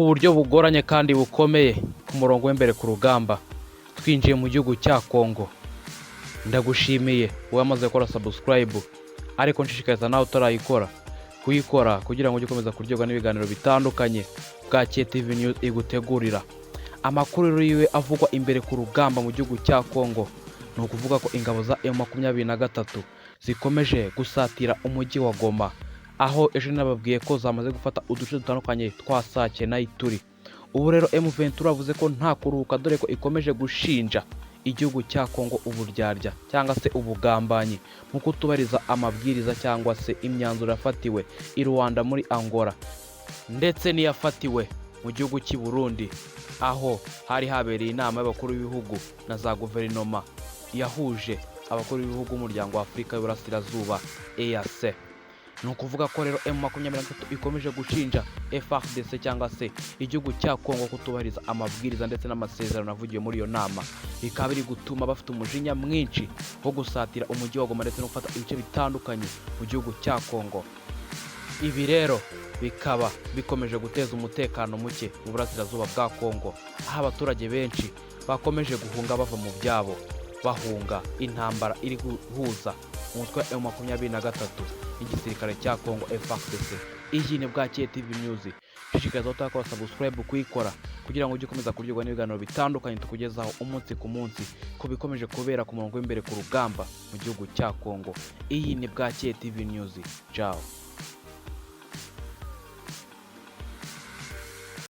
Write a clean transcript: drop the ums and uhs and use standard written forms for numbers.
ku buryo bugoranye kandi bukomeye ku murongo w'imbere ku rugamba. Twinjiye mu gihugu cya Kongo. Ndagushimiye wamaze gukora subscribe, ariko nshishikariza nawe utarayikora kuyikora kugira ngo ujye ukomeza kuryoga n'ibiganiro bitandukanye Bwakeye TV News igutegurira. Amakuru yiwe avugwa imbere ku rugamba mu gihugu cya Kongo ni ukuvuga ko ingabo za M23 zikomeje gusatira umujyi wa Goma, aho ejo nababwiye ko zamaze gufata uduce dutandukanye twa Sake na Ituri. Ubu rero M23 avuze ko nta kuruhuka, dore ko ikomeje gushinja igihugu cya Kongo uburyarya cyangwa se ubugambanyi mu kutubariza amabwiriza cyangwa se imyanzuro yafatiwe i Rwanda muri Angola, ndetse n'iyafatiwe mu gihugu cy'i Burundi, aho hari habereye inama y'abakuru b'ibihugu na za guverinoma yahuje abakuru b'ibihugu b'umuryango wa Afurika y'Uburasirazuba EAC. Ni ukuvuga ko rero M23 ikomeje gushinja FARDC cyangwa se igihugu cya Kongo kutubahiriza amabwiriza ndetse n'amasezerano avugiye muri iyo nama, bikaba biri gutuma bafite umujinya mwinshi wo gusatira umujyi wa Goma ndetse no gufata ibice bitandukanye mu gihugu cya Kongo. Ibi rero bikaba bikomeje guteza umutekano muke mu burasirazuba bwa Kongo, aho abaturage benshi bakomeje guhunga bava mu byabo, bahunga intambara iri guhuza umutwe wa M23 n'igisirikare cya Kongo FARDC. Iyi ni Bwakeye TV News. Shishikariza utakora subscribe kuyikora kugira ngo ujye ukomeza kuryoga n'ibiganiro bitandukanye tukugezaho umunsi ku munsi ko bikomeje kubera ku murongo w'imbere ku rugamba mu gihugu cya Kongo. Iyi ni Bwakeye TV News. Ciao.